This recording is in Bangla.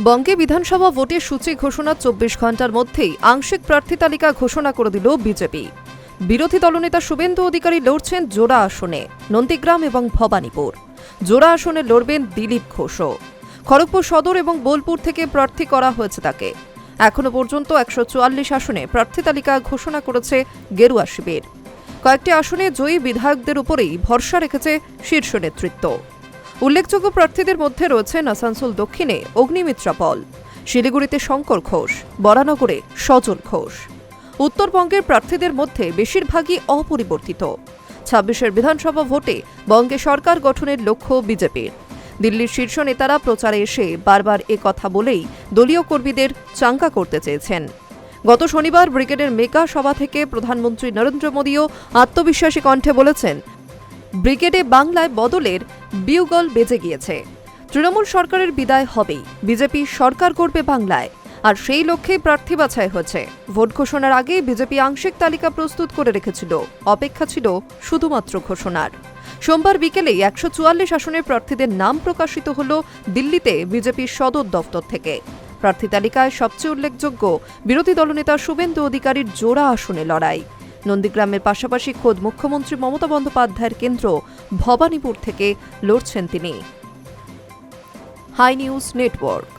বঙ্গে বিধানসভা ভোটের সূচি ঘোষণার ২৪ ঘণ্টার মধ্যেই আংশিক প্রার্থী তালিকা ঘোষণা করে দিল বিজেপি। বিরোধী দলনেতা শুভেন্দু অধিকারী লড়ছেন জোড়া আসনে, নন্দীগ্রাম এবং ভবানীপুর। জোড়া আসনে লড়বেন দিলীপ ঘোষও। খড়গপুর সদর এবং বোলপুর থেকে প্রার্থী করা হয়েছে তাকে। এখনও পর্যন্ত ১৪৪ আসনে প্রার্থী তালিকা ঘোষণা করেছে গেরুয়া শিবির। কয়েকটি আসনে জয়ী বিধায়কদের উপরেই ভরসা রেখেছে শীর্ষ নেতৃত্ব। উল্লেখযোগ্য প্রার্থীদের মধ্যে রয়েছেন আসানসোল দক্ষিণে অগ্নিমিত্রা পল, শিলিগুড়িতে শঙ্কর ঘোষ, বরানগরে সজল ঘোষ। উত্তরবঙ্গের প্রার্থীদের মধ্যে বেশিরভাগই অপরিবর্তিত। ২৬ বিধানসভা ভোটে বঙ্গে সরকার গঠনের লক্ষ্য বিজেপির। দিল্লির শীর্ষ নেতারা প্রচারে এসে বারবার কথা বলেই দলীয় কর্মীদের চাঙ্গা করতে চেয়েছেন। গত শনিবার ব্রিগেডের মেগা সভা থেকে প্রধানমন্ত্রী নরেন্দ্র মোদীও আত্মবিশ্বাসী কণ্ঠে বলেছেন, ব্রিগেডে বাংলায় বদলের বিউগল বেজে গিয়েছে। তৃণমূল সরকারের বিদায় হবেই, বিজেপি সরকার করবে বাংলায়, আর সেই লক্ষ্যেই প্রার্থী বাছাই হয়েছে। ভোট ঘোষণার আগে বিজেপি আংশিক তালিকা প্রস্তুত করে রেখেছিল, অপেক্ষা ছিল শুধুমাত্র ঘোষণার। সোমবার বিকেলেই ১৪৪ আসনের প্রার্থীদের নাম প্রকাশিত হল দিল্লিতে বিজেপির সদর দফতর থেকে। প্রার্থী তালিকায় সবচেয়ে উল্লেখযোগ্য বিরোধী দলনেতা শুভেন্দু অধিকারীর জোড়া আসনে লড়াই। নন্দীগ্রামের পাশাপাশি খোদ মুখ্যমন্ত্রী মমতা বন্দ্যোপাধ্যায়ের কেন্দ্র ভবানীপুর থেকে লড়ছেন তিনি। Hi news network.